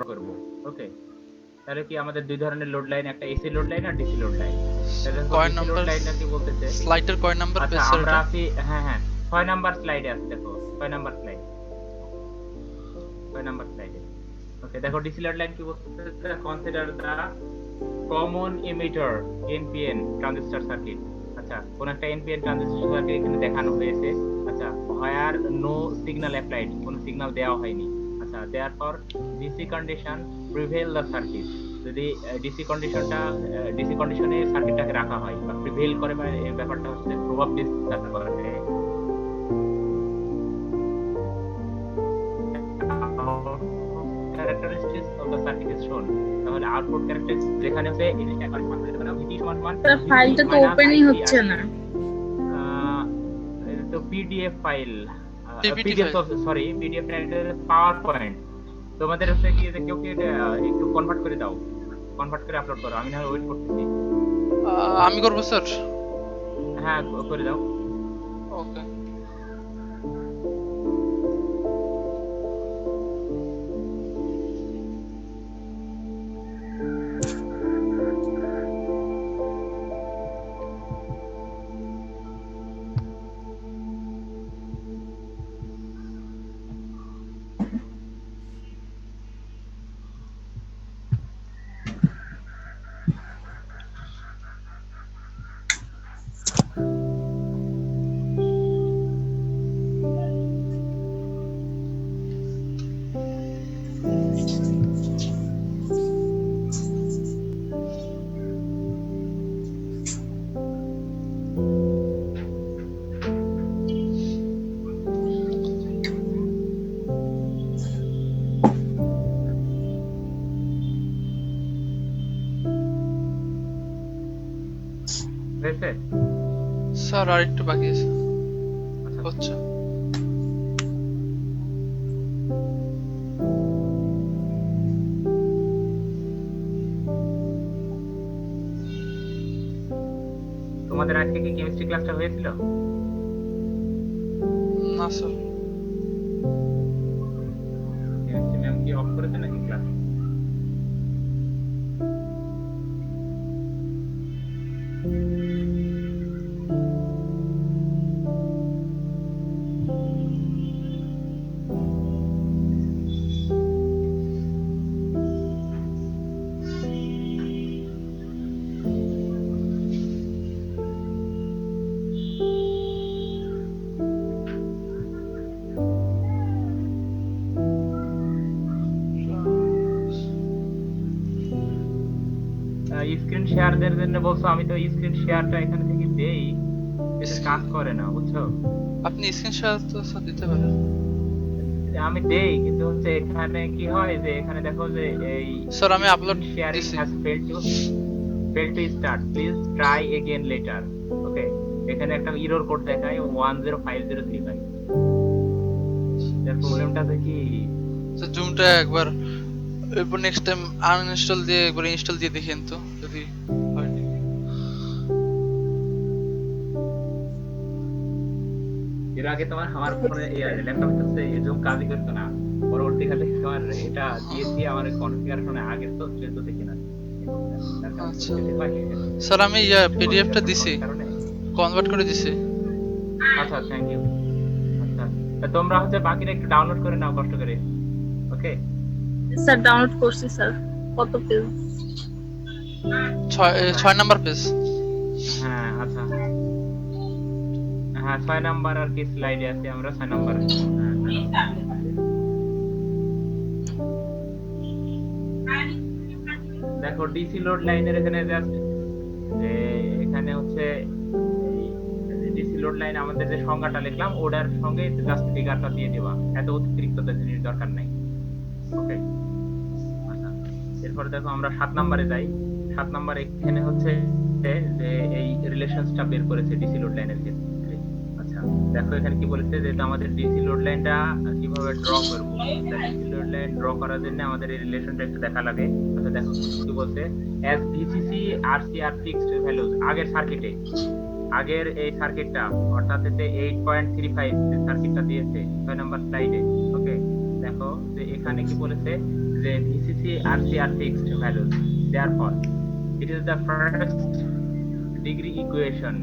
Draw করব। ওকে, তাহলে কি আমাদের দুই ধরনের লোড লাইন, একটা এসি লোড লাইন আর ডিসি লোড লাইন। তাহলে দেখো কয় ডিসি লোড নাম্বার লাইনটা কি বলতেছে। স্লাইডের কয় নাম্বার আচ্ছা পেজ স্যার আমরা এটা? আছি, হ্যাঁ হ্যাঁ 6 নাম্বার স্লাইডে আছে, দেখো 6 নাম্বার স্লাইড, 6 নাম্বার স্লাইডে। ওকে দেখো ডিসি লোড লাইন কি বলতেছে, consider the common emitter NPN transistor circuit. আচ্ছা কোন একটা এনপিএন ট্রানজিস্টর সার্কিট এখানে দেখানো হয়েছে। আচ্ছা হোয়ার নো সিগন্যাল অ্যাপ্লাইড, কোনো সিগন্যাল দেওয়া হয়নি। আচ্ছা therefore DC condition prevail the circuit, যদি ডিসি কন্ডিশনটা ডিসি কন্ডিশনে সার্কিটটাকে রাখা হয় বা প্রিভেল করে, বা এই ব্যাপারটা হচ্ছে প্রভাব বিস্তার করে characteristics of the circuit is shown। তাহলে আউটপুট ক্যারেক্টারিস্টিক্স যেখানে হচ্ছে VT সমান স্যার ফাইলটা তো ওপেনই হচ্ছে না। তো PDF file, PPT PDF, file. Sorry PDF power point. তোমাদের হচ্ছে কি যে কেউ কি এটা একটু কনভার্ট করে দাও, কনভার্ট করে আপলোড করো, আমি না ওয়েট করতেছি। আমি করব স্যার। হ্যাঁ করে দাও। ওকে। হয়েছে স্যার আর একটু বাকি আছে। আচ্ছা হচ্ছে। তোমাদের আজকে কি কেমিস্ট্রি ক্লাসটা হয়েছিল? না স্যার। কেমিস্ট্রি ম্যাম কি অফ করেছে নাকি ক্লাস? স্ক্রিন শেয়ারদের জন্য বলছো, আমি তো স্ক্রিন শেয়ারটা এখানে থেকে দেই, এটা কাজ করে না বুঝছো। আপনি স্ক্রিনশট তো স্যার দিতে পারেন। আমি দেই কিন্তু হচ্ছে এখানে কি হয় যে এখানে দেখো যে এই স্যার আমি আপলোড শেয়ারিং দিছি। Has failed to start, please try again later। ওকে, এখানে একটা এরর কোড দেখায় 10503 ভাই, এর প্রবলেমটা কি? স্যার জুমটা একবার এরপর নেক্সট টাইম আনইনস্টল দিয়ে একবার ইনস্টল দিয়ে দেখেন তো যদি হয়। এর আগে তোমার আমার ফোনে ল্যাপটপ হচ্ছে এরকম কাজই করতো না, পরবর্তীকালে তোমার এটা দিয়ে আমার কনফিগারেশনে আগে তো চলতো দেখি না। আচ্ছা স্যার আমি পিডিএফটা দিছি, কনভার্ট করে দিছি। আচ্ছা থ্যাংক ইউ। আচ্ছা তা তোমরা হচ্ছে বাকিটা একটু ডাউনলোড করে নাও কষ্ট করে। ওকে স্যার ডাউনলোড করছি স্যার। কত পেজ? 6 number page. হ্যাঁ আচ্ছা হ্যাঁ 6 নাম্বার আর কি স্লাইডে আছে, আমরা 6 নাম্বার। দেখো ডিসি লোড লাইনের এখানে জাস্ট যে এখানে হচ্ছে ডিসি লোড লাইন আমাদের যে সংজ্ঞাটা লিখলাম ওটার সঙ্গে জাস্ট ফিগারটা দিয়ে দেবা, এত অতিরিক্ত জিনিস দরকার নাই। ওকে আচ্ছা এরপর দেখো আমরা 7 নম্বরে যাই। 7 নম্বর এখানে হচ্ছে যে এই রিলেশনসটা বের করেছে ডিসি লোড লাইনের ক্ষেত্রে। আচ্ছা দেখো এখানে কি বলেছে যে আমাদের ডিসি লোড লাইনটা কিভাবে ড্র করব। ডিসি লোড লাইন ড্র করার জন্য আমাদের এই রিলেশনটা একটু দেখা লাগে। আচ্ছা দেখো কি বলছে, অ্যাজ ভিসিসি আরসি আর ফিক্সড ভ্যালুজ, আগের সার্কিটে আগের এই সার্কিটটা অর্থাৎ এতে 8.35 যে সার্কিটটা দিয়েছে 6 নাম্বার স্লাইডে। ওকে দেখো যে এখানে কি বলেছে, the VCC RC are fixed values. Therefore, it is the first degree equation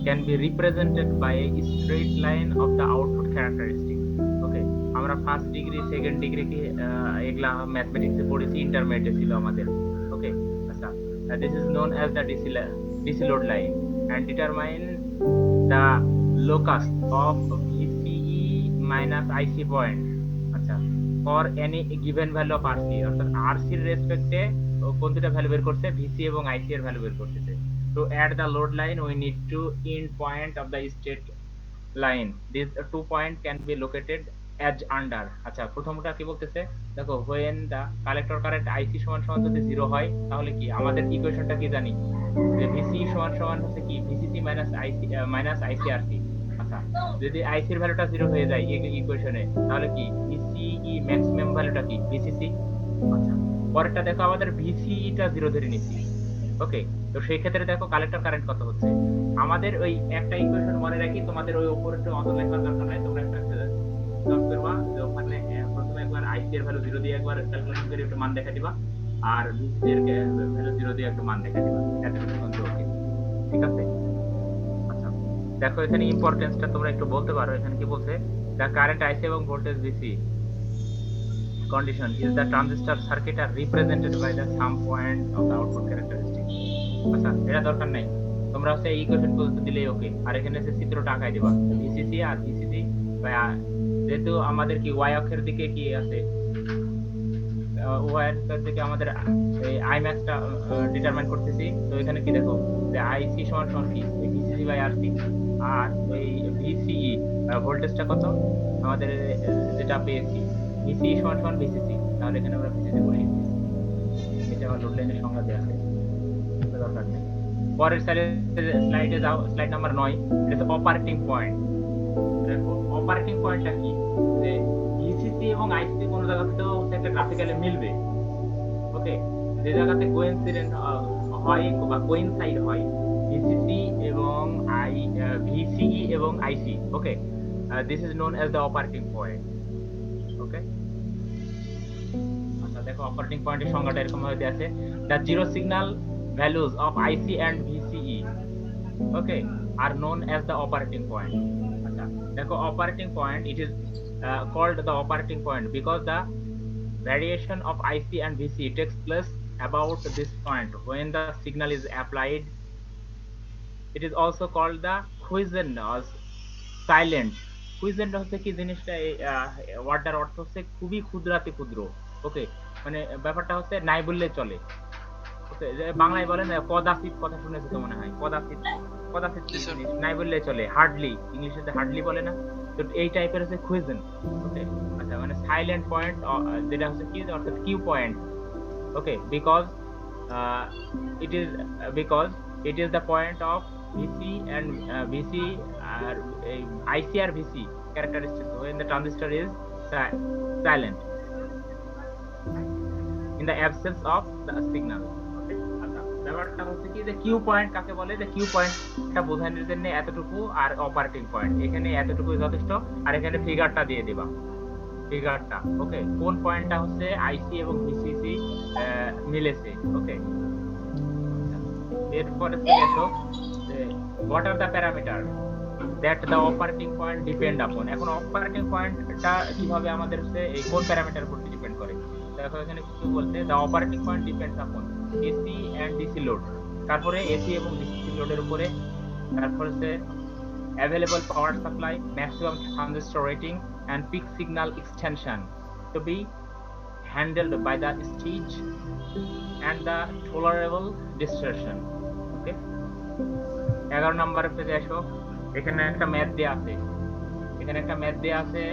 can be represented by a straight line of the output characteristic. Okay, আমরা ফার্স্ট ডিগ্রি সেকেন্ড ডিগ্রি কি এগুলা ম্যাথমেটিক্সে পড়েছি, ইন্টারমিডিয়েটে ছিল আমাদের। ওকে, আচ্ছা, this is known as the DC load line and determine the locus of VCE minus IC point, আচ্ছা, for any given value of RC, অর্থাৎ RC এর রেসপেক্টে কোন দুটো ভ্যালু বের করছে, VC এবং IC এর ভ্যালু বের করতেছে। To add the load line, we need to end point of the state line. These 2 points can be located as under. আচ্ছা, প্রথমটা কি বলতেছে দেখো, when the collector current IC সমান সমান যদি 0 হয় তাহলে কি আমাদের ইকুয়েশনটা কি জানি, যে VC সমান সমান হচ্ছে কি VCC minus ICRC। আচ্ছা, যদি IC এর ভ্যালুটা 0 হয়ে যায় এই ইকুয়েশনে তাহলে কি VCE ম্যাক্সিমাম ভ্যালুটা কি VCC। আচ্ছা, পরেরটা দেখো আমাদের VCE টা 0 ধরে নিছি। ওকে, তো সেই ক্ষেত্রে দেখো কালেক্টর কারেন্ট কত হচ্ছে। আমাদের ওই একটা ইকুয়েশন মনে রাখি, তোমাদের ওই উপরেরটা অত লেখার দরকার নাই, তোমরা একটা সলভ করবা যে ওখানে প্রথমে একবার আইসি এর ভ্যালু 0 দিয়ে একবার ক্যালকুলেশন করে একটু মান দেখা দিবা, আর ভিসি এর ভ্যালু 0 দিয়ে একটু মান দেখা দিবা, এতটুকু পর্যন্ত ওকে, ঠিক আছে। আচ্ছা, দেখো এখানে ইম্পর্টেন্সটা তোমরা একটু বলতে পারো। এখানে কি বলছে, দ্য কারেন্ট আইসি এবং voltage VC condition is the transistor circuit are represented by the sum point of the output characteristic। আচ্ছা, এটা দরকার নাই, তোমরা হচ্ছে ইকুয়েশন বলতে দিলেই ওকে। আর এখানে যে চিত্রটা আঁকাই দিবা ভিসিসি আর ভিসিসি, যেহেতু আমাদের কি ওয়াই অক্ষের দিকে কি আছে, ওয়াই অক্ষের দিকে আমাদের এই আই ম্যাক্সটা ডিটারমাইন করতেছি। তো এখানে কি দেখো যে আইসি সমান সমান কি ভিসিসি বাই আরসি, আর এই ভিসিই ভোল্টেজটা কত আমাদের যেটা পেয়েছি VCE সমান সমান VCC, তাহলে এখানে আমরা VCC বসিয়ে দিচ্ছি। এটা আমার লোড লাইনের সংজ্ঞা দেওয়া আছে, দরকার নেই। পরের স্লাইডে যাও, স্লাইড নাম্বার 9, এটা হচ্ছে অপারেটিং পয়েন্ট। দেখো অপারেটিং পয়েন্টটা কি, যে VCC এবং IC কোন জায়গাতে তো একটা গ্রাফিক্যালি মিলবে। ওকে, যে জায়গাতে কোইন্সিডেন্ট হয় বা কোইনসাইড হয় VCC এবং VCE এবং IC। Okay, this is known as the operating point. Okay, আচ্ছা, দেখো অপারেটিং পয়েন্টের সংজ্ঞাটা এরকম ভাবে দেয়া আছে, the zero signal values of IC and VCE, okay, are known as the operating point। আচ্ছা, দেখো operating point, it is called the operating point because the variation of IC and VCE takes place about this point when the signal is applied। It is also called the quiescent or silent। কুইজেন্ট হচ্ছে কি জিনিসটা, ওয়ার্ডটার অর্থ হচ্ছে খুবই ক্ষুদ্রাতি ক্ষুদ্র। ওকে, মানে ব্যাপারটা হচ্ছে নাই বললে চলে। ওকে, যে বাংলায় বলেন কদাচিৎ, কথা শুনেছো তো মনে হয়, কদাচিৎ, কদাচিৎ কি জিনিস, নাই বললে চলে, হার্ডলি, ইংলিশে যে হার্ডলি বলে না, তো এই টাইপের হচ্ছে কুইজেন্ট। ওকে, আচ্ছা, মানে সাইলেন্ট পয়েন্ট যেটা হচ্ছে কি, অর্থাৎ Q point. Okay, because it is the point of VC and VC or IC or VC characteristic when the transistor is silent in the absence of the signal। Okay, আচ্ছা, ব্যাপারটা হচ্ছে কি যে Q point কাকে বলে, যে Q পয়েন্টটা বোঝানোর জন্য এতটুকু, আর অপারেটিং পয়েন্ট এখানে এতটুকুই যথেষ্ট। আর এখানে ফিগারটা দিয়ে দিবা, ফিগারটা। ওকে, কোন পয়েন্টটা হচ্ছে আইসি এবং ভিসিসি মিলেছে। ওকে, এরপরে চলে আসো what are the parameters that the operating point depend upon। এখন অপারেটিং পয়েন্টটা কিভাবে আমাদের হচ্ছে এই কোন প্যারামিটার উপর ডিপেন্ড করে, দেখো এখানে কিছু বলতে, the operating point depends upon AC and DC load, তারপরে AC এবং DC লোডের উপরে, তারপর হচ্ছে available power supply, maximum transistor rating and peak signal extension to be handled by the stage and the tolerable distortion। ওকে, 11 নম্বরের পেজে আসো, এখানে একটা ম্যাথ দেয়া আছে,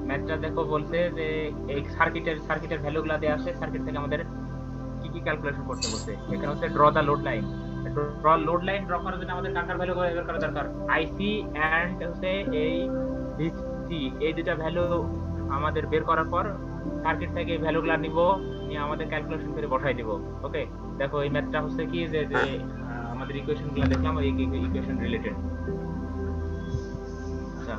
ম্যাথটা দেখো বলছে যে এই সার্কিটের ভ্যালুগুলো দেয়া আছে, সার্কিট থেকে আমাদের কি কি ক্যালকুলেশন করতে বলছে। এখানে হচ্ছে ড্র দা লোড লাইন, ড্র করার জন্য আমাদের কার ভ্যালু বের করা দরকার, আইসি এন্ড হচ্ছে এই ভিসি, এই দুটো ভ্যালু আমাদের বের করার পর সার্কিট থেকে এই ভ্যালুগুলো নিয়ে আমাদের ক্যালকুলেশন করে বসাই দিব। ওকে, দেখো এই ম্যাথটা হচ্ছে কি যে আমাদের ইকুয়েশনগুলো দেখলাম, এই ইকুয়েশন রিলেটেড। আচ্ছা,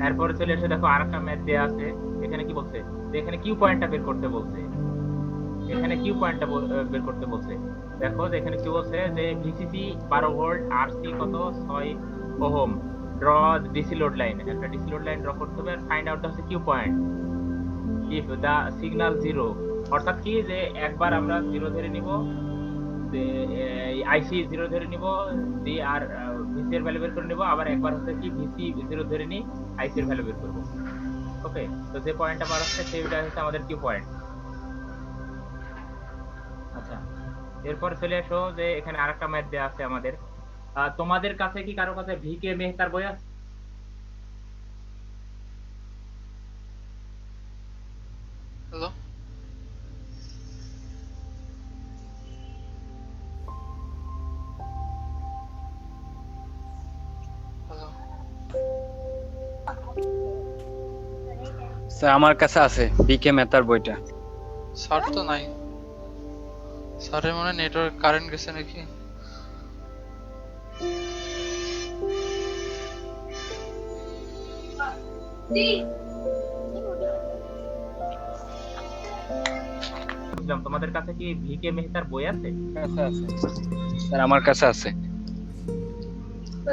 এরপরে চলে এসে দেখো আরেকটা ম্যাথ দেয়া আছে, এখানে কি বলছে, যে এখানে কিউ পয়েন্টটা বের করতে বলছে। এখানে কিউ পয়েন্টটা বের করতে বলছে। দেখো যে এখানে কি বলছে যে ভিসিসি 12 ভোল্ট, আরসি কত 6 ohm, draw DC load line, একটা ডিসি লোড লাইন ড্র করতে হবে, ফাইন্ড আউট হচ্ছে Q point if the signal zero. অর্থাৎ কি যে একবার আমরা জিরো ধরে নিব, যে আইসি জিরো ধরে নিব, দিয়ে আর ভিসি এর ভ্যালু বের করে নিব, আবার একবার হচ্ছে কি ভিসি জিরো ধরে নি, আইসি এর ভ্যালু বের করব। ওকে, তো যে পয়েন্টটা বার হচ্ছে সেইটা হচ্ছে আমাদের কিউ পয়েন্ট। আচ্ছা, এরপর চলে আসো যে এখানে আরেকটা ম্যাথ দেওয়া আছে আমাদের। তোমাদের কাছে কি কারো কাছে ভিকে মেহতার বই আছে? হ্যালো, হ্যালো, স্যার আমার কাছে আছে বিকে মেতার বইটা। স্যার তো নাই। স্যারের মনে নেটওয়ার্ক কারেন্ট গেছে নাকি? বুঝলাম, তোমাদের কাছে কি ভিকে মেহতার বই আছে? স্যার আমার কাছে আছে।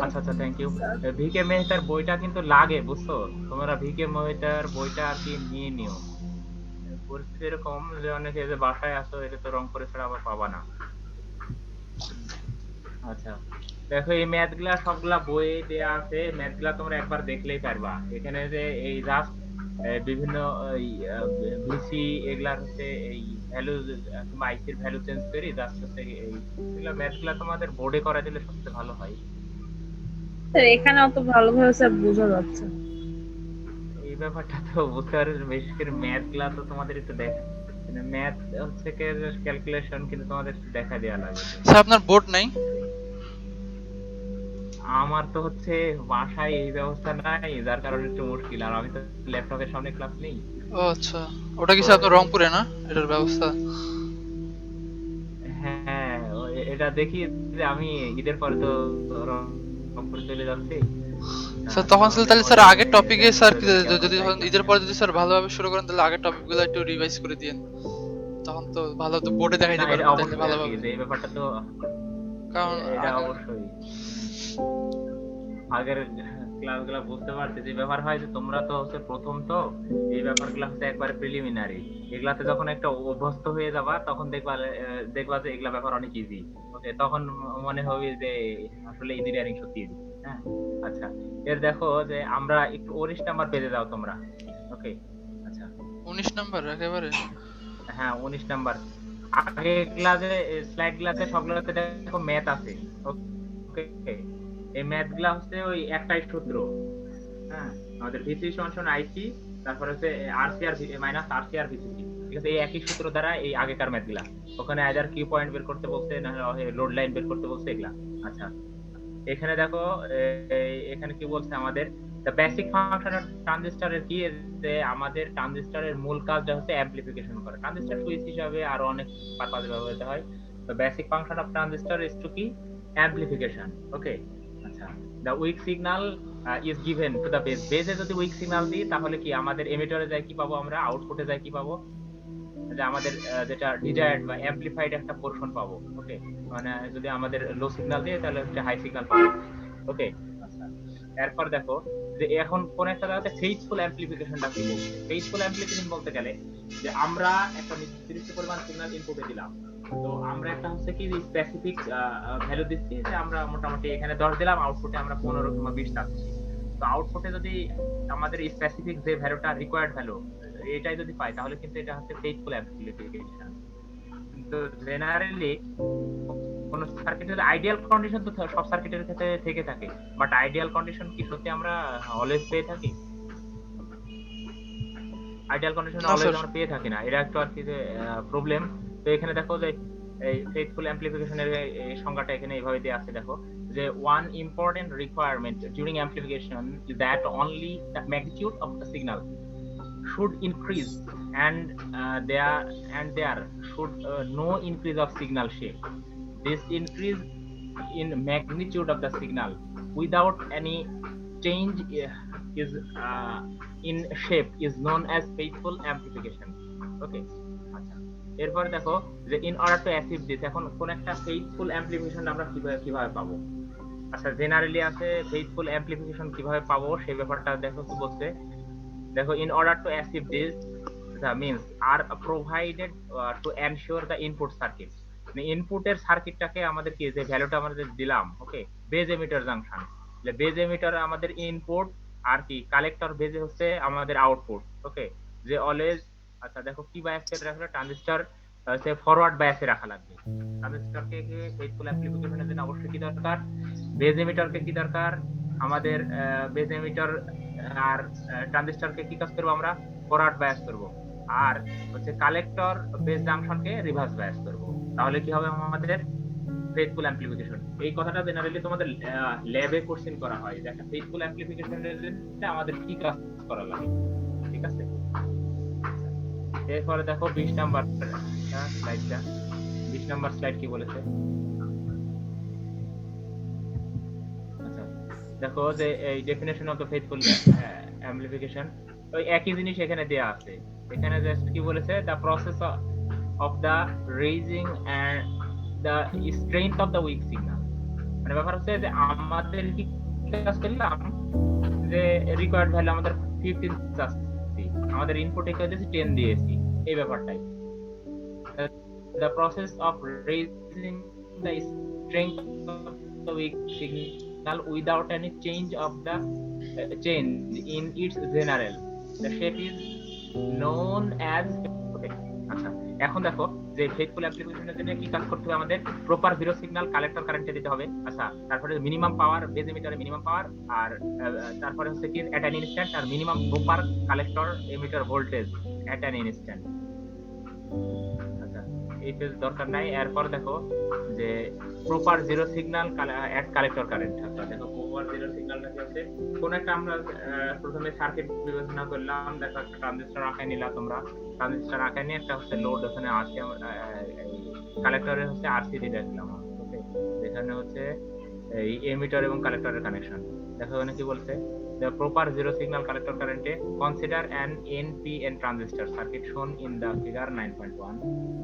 আচ্ছা আচ্ছা, থ্যাংক ইউ। ভিকে মেহতার বইটা কিন্তু লাগে, বুঝছো? তোমরা ভিকে মেহতার বইটা আর কি নিয়ে নিও। পরিস্থিতি এরকম যে অনেকে যে বাসায় আসো, এটা তো রংপুরে ছাড়া আবার পাবা না। আচ্ছা, দেখো এই ম্যাথ গুলা সবগুলা বই দেয়া আছে, ম্যাথ গুলা তোমরা একবার দেখলেই পারবা। এখানে যে এই জাস্ট বিভিন্ন ভিসি এগুলার হচ্ছে এই ভ্যালু কিংবা আইসির ভ্যালু চেঞ্জ করি, জাস্ট হচ্ছে এগুলা ম্যাথ গুলা তোমাদের বোর্ডে করা দিলে সবচেয়ে ভালো হয়। স্যার এখানে অত ভালোভাবে স্যার বোঝা যাচ্ছে না। এই ব্যাপারটা তো বুঝতে পারি, বিশেষ করে ম্যাথ গুলা তো তোমাদের একটু দেখ, মানে ম্যাথ হচ্ছে ক্যালকুলেশন কিন্তু তোমাদের একটু দেখা দেওয়া লাগবে। স্যার আপনার বোর্ড নাই? আমার তো হচ্ছে বাসায় এই ব্যবস্থা নাই, যার কারণে একটু মুশকিল। আর আমি তো ল্যাপটপের সামনে ক্লাস নেই। ও আচ্ছা, ওটা কি স্যার আপনার রংপুরে না এটার ব্যবস্থা? হ্যাঁ, এটা দেখি যে আমি ঈদের পরে তো রংপুরে চলে যাচ্ছি। স্যার তখন স্যার তাহলে স্যার আগের টপিকে স্যার যদি যখন ঈদের পরে যদি স্যার ভালোভাবে শুরু করেন তাহলে আগের টপিকগুলো একটু রিভাইজ করে দিয়েন, তখন তো ভালো তো বোর্ডে দেখাইতে না, এটা পারবেন তাহলে অবশ্যই আর কি, ভালোভাবে। যে এই ব্যাপারটা তো কারণ এটা অবশ্যই আগের ক্লাসগুলো বুঝতে পারছি। যে ব্যাপার হয় যে তোমরা তো হচ্ছে প্রথম, তো এই ব্যাপারগুলো হচ্ছে একবারে প্রিলিমিনারি। এগুলাতে যখন একটা অভ্যস্ত হয়ে যাবা তখন দেখবা যে এগুলা ব্যাপার অনেক ইজি। ওকে, তখন মনে হবে যে আসলে ইঞ্জিনিয়ারিং সত্যি ইজি। হ্যাঁ, আচ্ছা, এর দেখো যে আমরা একটু 19 নাম্বার পেজে যাও তোমরা। ওকে, আচ্ছা, 19 নাম্বার একেবারে। হ্যাঁ 19 নাম্বার। আগে ক্লাসে স্লাইড গুলাতে সবগুলোতে দেখো ম্যাথ আছে। ওকে, এই ম্যাথ গুলা হচ্ছে ওই একটাই সূত্র। হ্যাঁ, আমাদের ভিসি সমান আইসি, তারপর হচ্ছে আরসি আর মাইনাস আরসি আর ভিসি। ঠিক আছে, এই একই সূত্র দ্বারা এই আগেকার ম্যাথ গুলা, ওখানে আইদার কিউ পয়েন্ট বের করতে বলছে, না হলে লোড লাইন বের করতে বলছে এগুলা। আচ্ছা, এখানে দেখো এখানে কি বলছে আমাদের, দ্য বেসিক ফাংশন অফ ট্রানজিস্টরের কি, যে আমাদের ট্রানজিস্টরের মূল কাজটা হচ্ছে অ্যামপ্লিফিকেশন করা। ট্রানজিস্টর সুইচ হিসাবে আরো অনেক পারপাসে ব্যবহৃত হয়। The basic function of transistor is to কি, অ্যামপ্লিফিকেশন। ওকে, আচ্ছা, the weak signal is given to the base. বেসে যদি উইক সিগন্যাল দিই তাহলে কি আমাদের এমিটারে যায় কি পাবো, আমরা আউটপুটে যায় কি পাবো, যে আমাদের যেটা ডিজায়ার্ড বা অ্যামপ্লিফাইড একটা পোরশন পাবো। ওকে, মানে যদি আমাদের লো সিগন্যাল দিয়ে তাহলে হচ্ছে হাই সিগন্যাল পাবো। ওকে, আচ্ছা, এরপর দেখো যে এখন কোন একটা জায়গাতে ফেইথফুল অ্যামপ্লিফিকেশনটা কি বলছে। ফেইথফুল অ্যামপ্লিফিকেশন বলতে গেলে যে আমরা একটা নির্দিষ্ট পরিমাণ সিগন্যাল ইনপুটে দিলাম, তো আমরা একটা হচ্ছে কি স্পেসিফিক ভ্যালু দিচ্ছি, যে আমরা মোটামুটি এখানে 10 দিলাম, আউটপুটে আমরা 15 কিংবা 20 চাচ্ছি। তো আউটপুটে যদি আমাদের স্পেসিফিক যে ভ্যালুটা রিকোয়ার্ড ভ্যালু এটাই যদি পাই, তাহলে কিন্তু এটা হচ্ছে ফেইথফুল অ্যামপ্লিফিকেশন। কিন্তু জেনারেলি কোন সার্কিটের আইডিয়াল কন্ডিশন তো সব সার্কিটের ক্ষেত্রে থেকে থাকে, বাট আইডিয়াল কন্ডিশন কি সত্যি আমরা অলওয়েজ পেয়ে থাকি? আইডিয়াল কন্ডিশন না অলওয়েজ স্যার। আমরা পেয়ে থাকি না, এটা একটু আর কি যে প্রবলেম। তো এখানে দেখো যে এই ফেইথফুল অ্যামপ্লিফিকেশনের এই সংজ্ঞাটা এখানে এইভাবে দেয়া আছে। দেখো যে one important requirement during amplification is that only the magnitude of the signal should increase and there should no increase of signal shape. This increase in magnitude of the signal without any change is in shape is known as faithful amplification. Okay, আচ্ছা, এরপর দেখো যে in order to achieve this, এখন কোন একটা faithful amplification আমরা কিভাবে পাবো। আচ্ছা জেনারেলি আছে ফেইথফুল অ্যাম্প্লিফিকেশন কিভাবে পাবো সেই ব্যাপারটা দেখো কি বলছে। দেখো in order to achieve this the means are provided to ensure the input circuit, মানে ইনপুটের সার্কিটটাকে আমাদের কি যে ভ্যালুটা আমাদের দিলাম, ওকে, বেজ এমিটার জাংশন, তাহলে বেজ এমিটার আমাদের ইনপুট আর কি কালেক্টর বেজে হচ্ছে আমাদের আউটপুট, ওকে, যে অলওয়েজ। আচ্ছা দেখো কি বায়াসে রাখলে ট্রানজিস্টর হচ্ছে ফরওয়ার্ড বায়াসে রাখা লাগবে। ট্রানজিস্টরকে ফেইথফুল অ্যাপ্লিকেশনের জন্য অবশ্যই কি দরকার, বেজ এমিটারকে কি দরকার আমাদের, বেজ এমিটার আর ট্রানজিস্টরকে কি কাজ করবো আমরা, ফরওয়ার্ড বায়াস করবো, আর হচ্ছে কালেক্টর বেস জাংশনকে রিভার্স বায়াস করব। তাহলে কি হবে আমাদের ফেইথফুল অ্যাম্প্লিফিকেশন। এই কথাটা জেনারেলি তোমাদের ল্যাবে কোশ্চেন করা হয় যে একটা ফেইথফুল অ্যাম্প্লিফিকেশনের জন্য আমাদের কি কাজ করা লাগে, ঠিক আছে। এরপরে দেখো 20 নাম্বার স্লাইডটা, 20 নাম্বার স্লাইড কি বলেছে। আচ্ছা দেখো যে এই definition of the faithful amplification, ওই একই জিনিস এখানে দেয়া আছে। এখানে জাস্ট কি বলেছে, the process of the raising and the strength of the weak signal, মানে ব্যাপার হচ্ছে যে আমাদের কি কাজ করলাম যে রিকোয়ার্ড ভ্যালু আমাদের 15 চাচ্ছি, আমাদের ইনপুট এখানে 10 দিয়েছি, এই ব্যাপারটাই। The process of raising the strength of the weak signal without any change of the change in its general, the shape is known as, okay, আচ্ছা এখন দেখো যে ফেইথফুল অ্যাপ্লিকেশনের জন্য কি কাজ করতে হবে আমাদের, প্রপার জিরো সিগন্যাল কালেক্টর কারেন্টে দিতে হবে। আচ্ছা তারপরে মিনিমাম পাওয়ার বেজ এমিটারে মিনিমাম পাওয়ার, আর তারপরে হচ্ছে কি এট অ্যান ইনস্ট্যান্ট, আর minimum proper collector emitter voltage at an instant. আচ্ছা এই পেজ দরকার নাই। এরপর দেখো যে proper zero signal at collector current. আচ্ছা দেখো প্রপার জিরো সিগন্যালটা কি হচ্ছে, কোন একটা আমরা প্রথমে সার্কিট বিবেচনা করলাম, দেখো একটা ট্রানজিস্টর আঁকায় নিলা তোমরা, ট্রানজিস্টর আঁকায় নিয়ে একটা হচ্ছে লোড ওখানে আছে, কালেক্টরে হচ্ছে আরসিডি দেখলাম, ওকে, এখানে হচ্ছে এই এমিটার এবং কালেক্টরের কানেকশন। দেখো এখানে কি বলছে, the proper zero signal collector current consider an NPN transistor circuit shown in the figure 9.1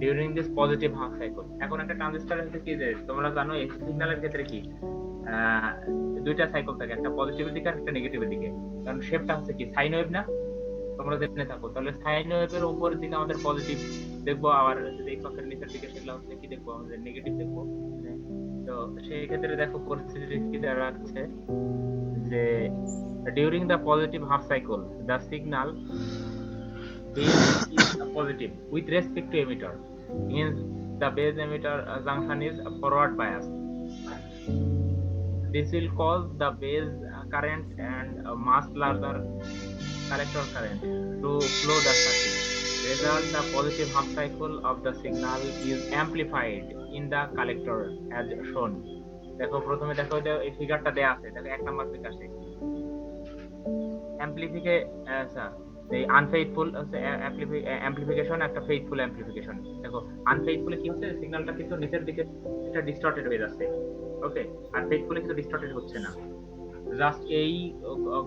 during this positive half cycle। এখন একটা ট্রানজিস্টরের হচ্ছে কি যে তোমরা জানো এই সিগন্যালের ক্ষেত্রে কি দুইটা সাইকেল থাকে, একটা পজিটিভের দিকে আর একটা নেগেটিভের দিকে, কারণ শেপটা হচ্ছে কি সাইন ওয়েভ না, তোমরা জেনে থাকো। তাহলে সাইন ওয়েভের উপরের দিকে আমাদের পজিটিভ দেখবো, আর এই পাশের নিচের দিকে সেগুলো হচ্ছে কি দেখবো আমাদের নেগেটিভ দেখবো। তো সেই ক্ষেত্রে দেখো পরিস্থিতি কি দাঁড়াচ্ছে যে during the positive half cycle the signal base is positive with respect to emitter, means the base emitter junction is forward bias. This will cause the base current and much larger collector current to flow the circuit. Result, the positive half cycle of the signal is amplified in the collector as shown। দেখো প্রথমে দেখো যে এই ফিগারটা দেয়া আছে, দেখো 1 number ফিগারে এই unfaithful amplification একটা ফেইথফুল অ্যাম্প্লিফিকেশন। দেখো আনফেইথফুলে কি হচ্ছে, সিগন্যালটা কিন্তু নিচের দিকে এটা ডিস্টর্টেড হয়ে যাচ্ছে, ওকে, আর ফেইথফুলে কিন্তু ডিস্টর্টেড হচ্ছে না, জাস্ট এই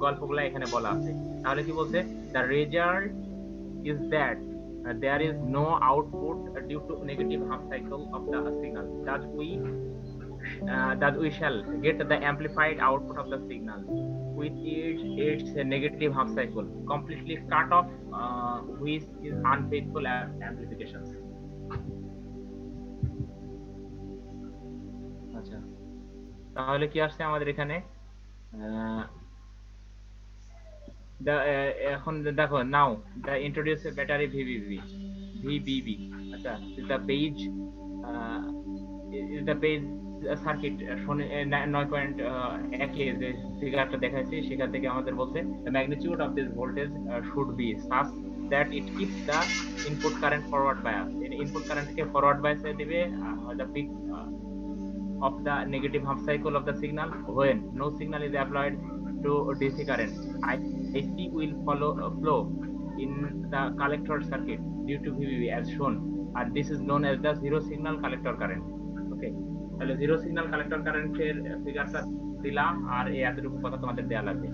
গল্পগুলো এখানে বলা আছে। তাহলে কি বলছে, the result is that there is no output due to negative half cycle of the signal, that we shall get the amplified output of the signal with its negative half cycle completely cut off, which is unfaithful amplifications। আচ্ছা তাহলে কি আসছে আমাদের এখানে, এখন দেখো নাও the introduce battery VBB। আচ্ছা the page is the page circuit 9.1 যে ফিগারটা দেখাচ্ছি সেখান থেকে আমাদের বলছে the magnitude of this voltage should be such that it keeps the input current forward bias, input current K forward bias এ দিবে the peak of the negative half cycle of the signal when no signal is applied to DC current, IC will flow in the collector circuit due to VBB as shown, and this is known as the zero signal collector current। ওকে তাহলে zero signal collector কারেন্টের ফিগারটা দিলাম, আর এই এতটুকু কথা তোমাদের দেয়া লাগবে,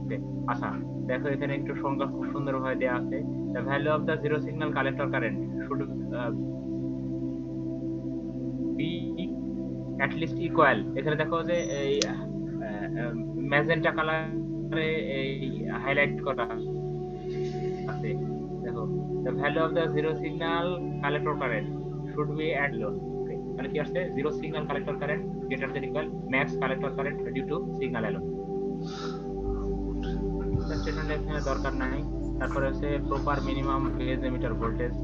ওকে। আচ্ছা দেখো এখানে একটু সংজ্ঞা খুব সুন্দরভাবে দেয়া আছে, the value of the zero signal collector current should be at least equal. এখানে দেখো যে এই ম্যাজেন্টা কালারে এই হাইলাইট করা আছে, দেখো the value of the zero signal collector current should be at low. তাহলে কি আসছে, zero signal collector current greater than equal max collector current due to signal alone. Statement এখানে দরকার নাই। তারপরে হচ্ছে proper minimum base emitter voltage.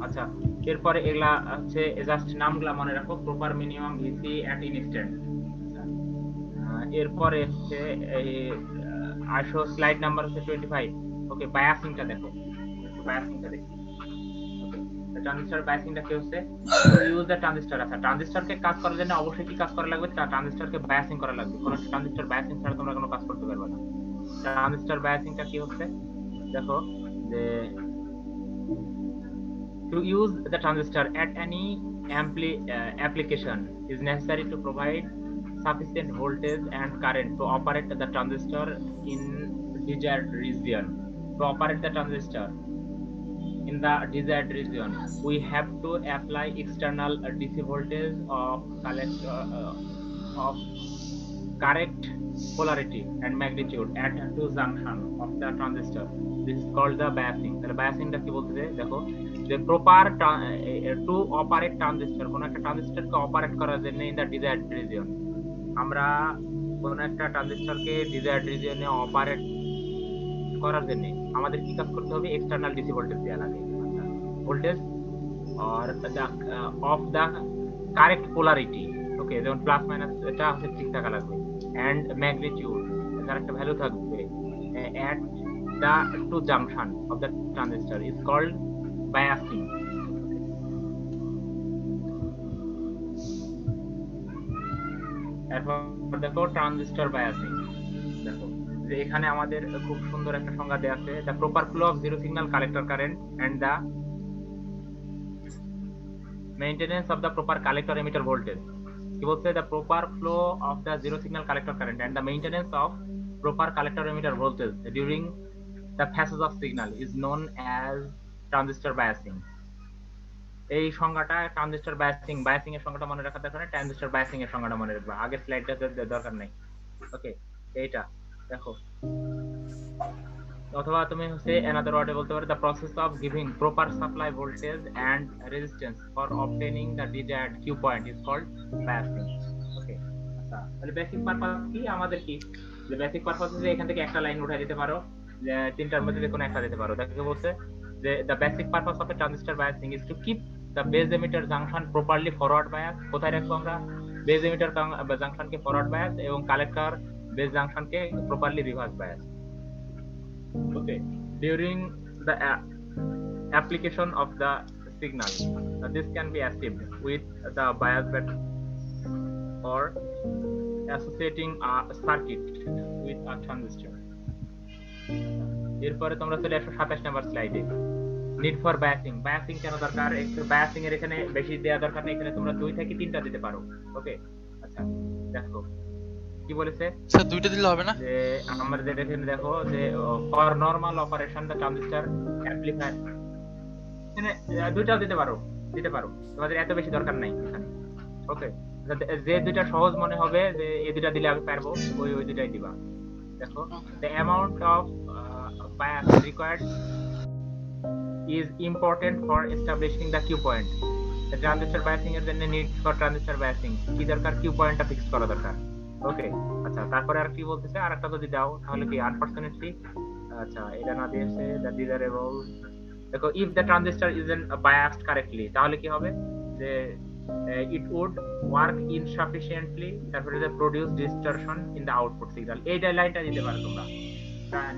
আচ্ছা, এরপরে এগুলা হচ্ছে জাস্ট নামগুলা মনে রাখো, proper minimum VC at instant. এরপরে হচ্ছে এই আসো স্লাইড নাম্বার হচ্ছে 25। ওকে, বায়াসিংটা দেখো, বায়াসিংটা দেখো। ট্রানজিস্টর বায়াসিংটা কি হচ্ছে, ইউজ দ্য ট্রানজিস্টর। আচ্ছা, ট্রানজিস্টরকে কাজ করার জন্য অবশ্যই কি কাজ করা লাগবে, ট্রানজিস্টরকে বায়াসিং করা লাগবে। কোনো ট্রানজিস্টর বায়াসিং ছাড়া তোমরা কোনো কাজ করতে পারবে না। ট্রানজিস্টর বায়াসিংটা কি হচ্ছে, দেখো যে to use the transistor at any application is necessary to provide sufficient voltage and current to operate the transistor in desired region. To operate the transistor in the desired region, we have to apply external DC voltage of correct polarity and magnitude at two junction of the transistor. This is called the biasing. তাহলে biasingটা কি বলতেছে, দেখো যে proper two operate transistor, কোন একটা ট্রানজিস্টরকে operate করার জন্য in the desired region, আমরা কোন একটা ট্রানজিস্টরকে ডিজায়ার্ড রিজিয়নে অপারেট করার জন্য আমাদের কি কাজ করতে হবে, এক্সটার্নাল ডিসি ভোল্টেজ দেওয়া লাগে। Voltage or the of the correct polarity, okay, যেমন প্লাস মাইনাস এটা হচ্ছে ঠিক থাকা লাগবে, এন্ড ম্যাগনিটিউড তার একটা ভ্যালু থাকবে, at the two junction of the transistor is called biasing. এরপর দেখো ট্রানজিস্টর বায়াসিং। দেখো যে এখানে আমাদের খুব সুন্দর একটা সংজ্ঞা দেয়া আছে, the proper flow of zero signal collector current and the maintenance of the proper collector emitter voltage. কি বলছে, the proper flow of the zero signal collector current and the maintenance of proper collector emitter voltage during the phases of signal is known as transistor biasing. এই সংজ্ঞাটা transistor biasing এর সংজ্ঞাটা মনে রাখা দরকার, transistor biasing এর সংজ্ঞাটা মনে রাখবা, আগের স্লাইডটা দরকার নাই। ওকে, এইটা দেখো, অথবা তুমি হচ্ছে অ্যানাদার ওয়ার্ডে বলতে পারো, the process of giving proper supply voltage and resistance for obtaining the desired Q point is called biasing. Okay, আচ্ছা, তাহলে বেসিক পারপাস কি আমাদের, কি যে বেসিক পারপাস যে এখান থেকে একটা লাইন উঠাই দিতে পারো, যে তিনটার মধ্যে যে কোনো একটা দিতে পারো। দেখো বলছে যে the basic purpose of a transistor biasing is to keep the base emitter junction properly forward bias. কোথায় রাখবো আমরা, base emitter junction কে forward bias এবং collector base junction K properly reverse bias. Okay, during the application of the signal, this can be achieved with the bias band or associating a circuit with a transistor. এরপরে তোমরা চলে আসো 27 number স্লাইডে, need for biasing. Biasing কেন দরকার, একটু biasing এর এখানে বেশি দেওয়া দরকার নেই, এখানে তোমরা 2 থেকে 3টা দিতে পারো। ওকে, আচ্ছা দেখো কি বলেছে, স্যার 2টা দিলে হবে না, যে আমাদের এখানে দেখো যে for normal operation the transistor amplifier, এখানে 2টাও দিতে পারো, তোমাদের এত বেশি দরকার নাই এখানে। ওকে, যে 2টা সহজ মনে হবে যে এই 2টা দিলে আমি পারবো, ওই 2টাই দিবা। দেখো, the amount of bias required is important for establishing the Q point. The transistor biasing এর জন্য need for transistor biasing কি দরকার, Q পয়েন্টটা ফিক্স করা দরকার। ওকে, আচ্ছা, তারপরে আর কি বলতেছে, আরেকটা যদি দাও তাহলে কি unfortunately, আচ্ছা এটা না দিয়েছে the desirable। দেখো, if the transistor isn't biased correctly, তাহলে কি হবে, যে it would work insufficiently, তারপরে যে produce distortion in the output signal। এই লাইনটা দিতে পারো তোমরা,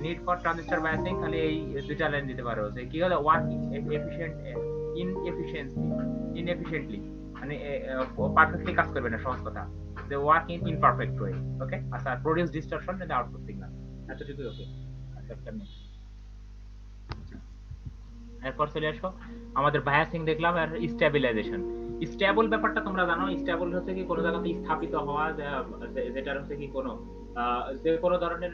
need for transistor biasing, তাহলে এই 2টা লাইন দিতে পারো, যে কি হলো, working inefficiently, মানে পারফেক্টলি কাজ করবে না, সহজ কথা, যে work in imperfect way। ওকে, আচ্ছা, produce distortion in the output signal, এতটুকু। ওকে, আচ্ছা, এরপর চলে আসো আমাদের বায়াসিং দেখলাম, আর স্টেবিলাইজেশন। স্টেবল ব্যাপারটা তোমরা জানো, স্টেবল হচ্ছে কি কোনো জায়গাতে স্থাপিত হওয়া, যেটা হচ্ছে কি কোনো যে কোনো ধরনের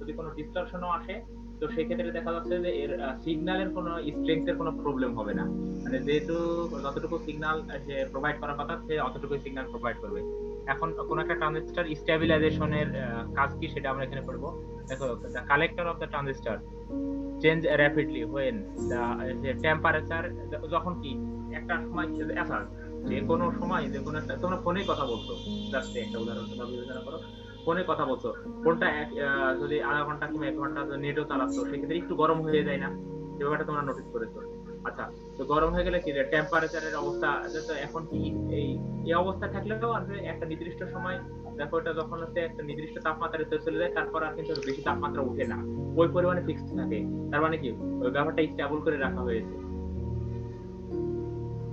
যদি কোনো ডিসটরশনও আসে, তো সেক্ষেত্রে দেখা যাচ্ছে যে এর সিগন্যালের কোনো স্ট্রেংথের কোনো প্রবলেম হবে না। মানে যেহেতু যতটুকু সিগন্যাল সে প্রোভাইড করার কথা সে অতটুকুই সিগন্যাল প্রোভাইড করবে। এখন কোন একটা ট্রানজিস্টর স্টেবিলাইজেশনের কাজ কি সেটা আমরা এখানে করব। দেখো, the collector of the transistor change rapidly when the temperature, যখন কি একটা সময় আচ্ছা, যে কোনো সময় যে কোনো একটা, তোমরা ফোনে কথা বলছো, জাস্ট একটা উদাহরণ তোমরা বিবেচনা করো, ফোনে কথা বলছো, ফোনটা যদি আধা ঘন্টা কিংবা 1 ঘন্টা নেটও চালাচ্ছো, সেক্ষেত্রে একটু গরম হয়ে যায় না? এই ব্যাপারটা তোমরা নোটিস করেছো? আচ্ছা, তো গরম হয়ে গেলে কি টেম্পারেচারের অবস্থা, তো এখন কি এই এই অবস্থা থাকলেও আসলে একটা নির্দিষ্ট সময়, দেখো এটা যখন হচ্ছে একটা নির্দিষ্ট তাপমাত্রায় চলে যায়, তারপর আর কিন্তু বেশি তাপমাত্রা উঠে না, ওই পরিমাণে ফিক্সড থাকে। তার মানে কি ওই ব্যাপারটা স্টেবল করে রাখা হয়েছে।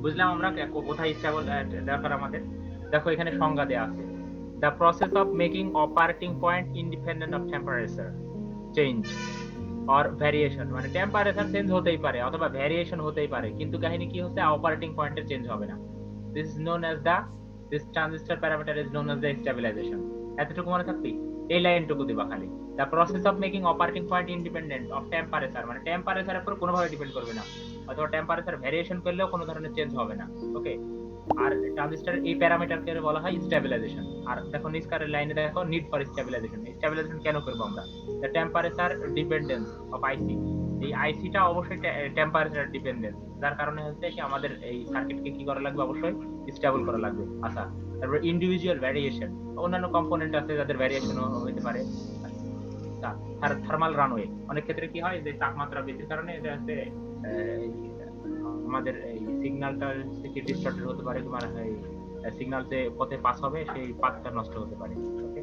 বুঝলাম আমরা কোথায় স্টেবল দরকার আমাদের। দেখো এখানে সংজ্ঞা দেয়া আছে, the process of making operating point independent of temperature change or variation. মানে টেম্পারেচার চেঞ্জ হতেই পারে অথবা ভ্যারিয়েশন হতেই পারে, কিন্তু কাহিনী কি হচ্ছে, অপারেটিং পয়েন্টের চেঞ্জ হবে না। This is known as the, this transistor parameter is known as the stabilisation. এতটুকু মনে থাকবি, এই লাইনটুকু দিবা খালি। The process of making operating point independent of temperature, মানে টেম্পারেচারের উপর কোনোভাবে ডিপেন্ড করবে না, অথবা টেম্পারেচার ভ্যারিয়েশন করলেও কোনো ধরনের চেঞ্জ হবে না। ওকে, আর ট্রানজিস্টর এই প্যারামিটারকে বলা হয় স্টেবিলাইজেশন। আর দেখো নিচকারের লাইনে দেখো, নিড ফর স্টেবিলাইজেশন। স্টেবিলাইজেশন কেন করব আমরা? The temperature dependence of IC, এই আইসিটা অবশ্যই টেম্পারেচার ডিপেন্ডেন্স, যার কারণে হচ্ছে কি আমাদের এই সার্কিটকে কি করা লাগবে, অবশ্যই স্টেবল করা লাগবে। আচ্ছা, তারপর ইন্ডিভিজুয়াল ভ্যারিয়েশন, অন্যান্য কম্পোনেন্ট আছে যাদের ভ্যারিয়েশনও হতে পারে। থার্মাল রানওয়ে, অনেক ক্ষেত্রে কি হয় যে তাপমাত্রা বৃদ্ধির কারণে এটা হচ্ছে আমাদের এই সিগন্যালটা থেকে ডিস্টর্টেড হতে পারে, তোমার এই সিগন্যাল যে পথে পাস হবে সেই পাথটা নষ্ট হতে পারে। ওকে,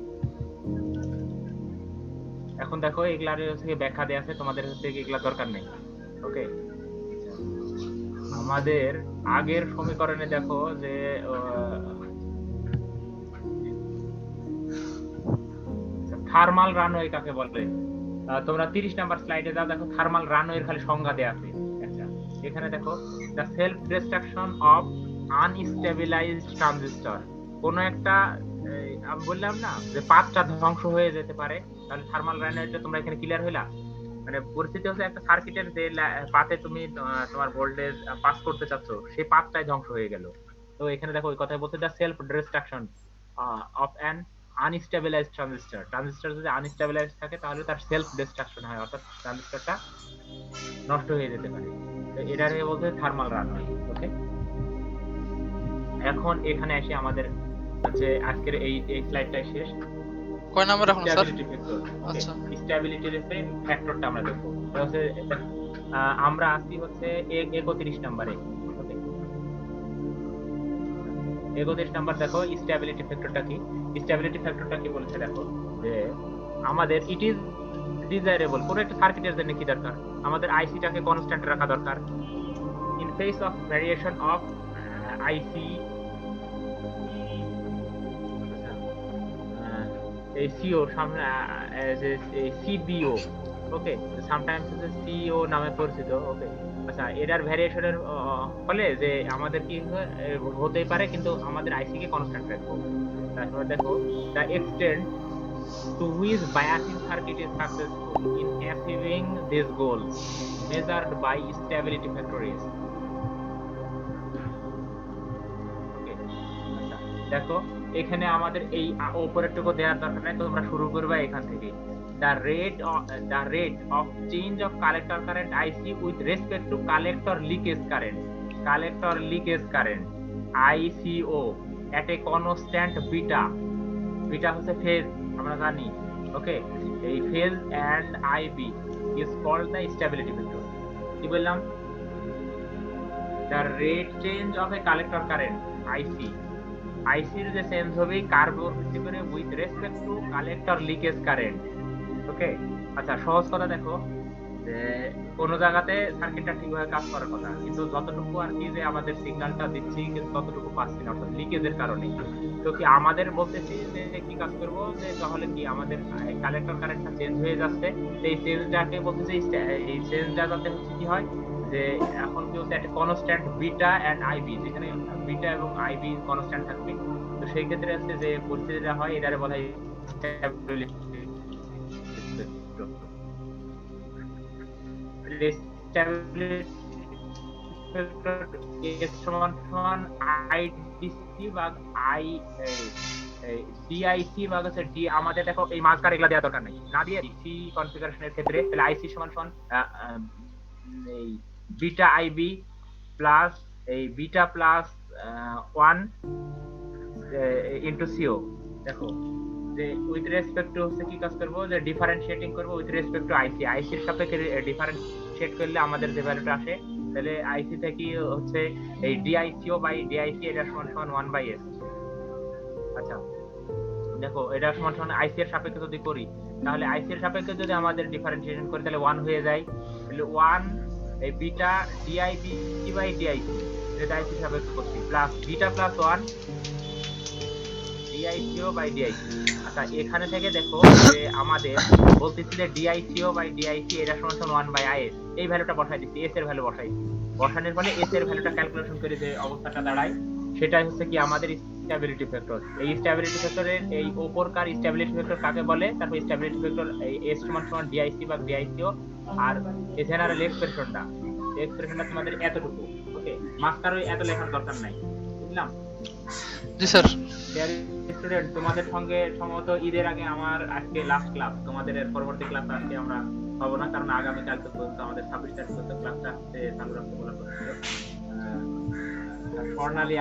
এখন দেখো এগুলার হচ্ছে ব্যাখ্যা দেয়া আছে, তোমাদের হচ্ছে এগুলা দরকার নেই। ওকে, আমাদের আগের সমীকরণে দেখো যে থার্মাল রানওয়ে কাকে বলে। তোমরা 30 নাম্বার স্লাইডে যাও, দেখো থার্মাল রানওয়ের খালি সংজ্ঞা দেয়া আছে। আচ্ছা, এখানে দেখো, the self destruction of unstabilised transistor. কোন একটা আমি বললাম না যে পাথটা ধ্বংস হয়ে যেতে পারে, তাহলে থার্মাল রানওয়েটা তোমরা এখানে ক্লিয়ার হইলা। মানে পরিস্থিতি হচ্ছে একটা সার্কিটের যে পাথে তুমি তোমার ভোল্টেজ পাস করতে চাচ্ছ, সেই পাথটাই ধ্বংস হয়ে গেল। তো এখানে দেখো ওই কথাই বলছে, the self destruction of an unstabilised transistor. Transistor যদি আনস্টেবিলাইজড থাকে তাহলে তার সেলফ ডিস্ট্রাকশন হয়, অর্থাৎ ট্রানজিস্টরটা নষ্ট হয়ে যেতে পারে। তো এটাকে বলতে থার্মাল রানওয়ে। ওকে, এখন এখানে এসে আমাদের হচ্ছে আজকের এই স্লাইডটাই শেষ। কয় নাম্বার এখন স্যার? Stability factor. আচ্ছা, স্টেবিলিটির ফ্যাক্টরটা আমরা দেখবো। এটা হচ্ছে আমরা আসি হচ্ছে 31 নাম্বারে। ওকে, 31 নাম্বার দেখো স্টেবিলিটি ফ্যাক্টরটা কি। স্টেবিলিটি ফ্যাক্টরটা কি বলেছে দেখো, যে আমাদের ইট ইজ ডিজায়ারেবল, কোন একটা সার্কিটের জন্য কি দরকার, আমাদের আইসিটাকে কনস্ট্যান্ট রাখা দরকার in face of variation of IC. এই সিও সামনে যে সিবিও। ওকে, সামটাইমস সিও নামে পরিচিত। ওকে, আচ্ছা, এটার ভ্যারিয়েশনের ফলে যে আমাদের কি হতেই পারে, কিন্তু আমাদের আইসি কে কনস্ট্যান্ট রাখবো। তারপর দেখো, the extent to which biasing circuit is successful in achieving this goal measured by stability factor is. Okay, আচ্ছা, দেখো এখানে আমাদের এই উপরেরটুকু দেওয়ার দরকার নাই, তোমরা শুরু করবে এখান থেকে। the rate of change of collector current IC with respect to collector leakage current ICO at a constant beta হচ্ছে ফেজ, আমরা জানি। ওকে, এই phase and IB is called the stability factor. কি বললাম? The rate change of a collector current আইসির যে চেঞ্জ হবে কার উপর ভিত্তি করে, with respect to collector leakage current. Okay, আচ্ছা, সহজ কথা দেখো, যে কোন জায়গাতে সার্কিটটা ঠিকভাবে কাজ করার কথা, কিন্তু যতটুকু আর কি যে আমাদের সিগন্যালটা দিচ্ছি কিন্তু ততটুকু পাচ্ছি না, অর্থাৎ লিকেজের কারণে। তো কি আমাদের বলতেছি যে কি কাজ করব, যে তাহলে কি আমাদের কালেক্টর কারেন্টটা চেঞ্জ হয়ে যাচ্ছে, এই চেঞ্জটাকে বলতেছি, এই চেঞ্জটা যাতে হচ্ছে কি হয়, যে এখন কি হচ্ছে একটা কনস্ট্যান্ট বিটা এন্ড আইবি, যেখানে বিটা এবং আইবি কনস্ট্যান্ট থাকবে। তো সেই ক্ষেত্রে হচ্ছে যে পরিস্থিতিটা হয়, এটারে বলা হয় ডিআইসি বা হচ্ছে ডি আমাদের দেখো এই মার্কার এগুলা দেওয়া দরকার নেই, না দিয়ে সি কনফিগারেশনের ক্ষেত্রে তাহলে আইসি সমান সমান এই বিটা আইবি প্লাস এই বিটা প্লাস 1 ইনটু সিও। দেখো যে উইথ রেসপেক্ট টু হচ্ছে কি কাজ করব, যে ডিফারেন্সিয়েটিং করব উইথ রেসপেক্ট টু আইসি। আইসির সাপেক্ষে ডিফারেন্সিয়েট করলে আমাদের যে ভ্যালুটা আসে, তাহলে আইসি থেকে হচ্ছে এই ডিআইসিও বাই ডিআইসি এটা সমান সমান 1/s। আচ্ছা দেখো এটা সমান সমান আইসি এর সাপেক্ষে যদি করি, তাহলে আইসি এর সাপেক্ষে যদি আমাদের ডিফারেন্সিয়েশন করি তাহলে 1 হয়ে যায়। তাহলে 1 এই বিটা ডিআইবি বাই ডিআইসি যেটা আইসি এর সাপেক্ষে করছি plus beta plus 1 DICO by DIC. আচ্ছা এখানে থেকে দেখো যে আমাদের বলতেছিল ডিআইসিও বাই ডিআইসি এটা সমান সমান 1/is, এই ভ্যালুটা বসাই দিচ্ছি, এস এর ভ্যালু বসাই দিচ্ছি। বসানোর ফলে এস এর ভ্যালুটা ক্যালকুলেশন করে যে অবস্থাটা দাঁড়ায় সেটাই হচ্ছে কি আমাদের স্ট্যাবিলিটি ফ্যাক্টর। এই স্ট্যাবিলিটি ফ্যাক্টরের এই উপরকার স্ট্যাবিলিটি ফ্যাক্টর কাকে বলে, তারপর স্ট্যাবিলিটি ফ্যাক্টর এই এস সমান সমান ডিআইসি বা ডিআইসিও, আর এই জেনারেল এক্সপ্রেশনটা তোমাদের এতটুকু। ওকে, মাস্টারও এত লেখার দরকার নাই, বুঝলাম? জি স্যার। স্টুডেন্ট তোমাদের সঙ্গে সম্ভবত ঈদের আগে আমার আজকে লাস্ট ক্লাস, তোমাদের এর পরবর্তী ক্লাস আজকে আমরা পাবো না, কারণ আগামী কাল পর্যন্ত আমাদের 26 তারিখ পর্যন্ত ক্লাসটা চালু রাখতে বলা হয়েছিল। স্বর্ণালী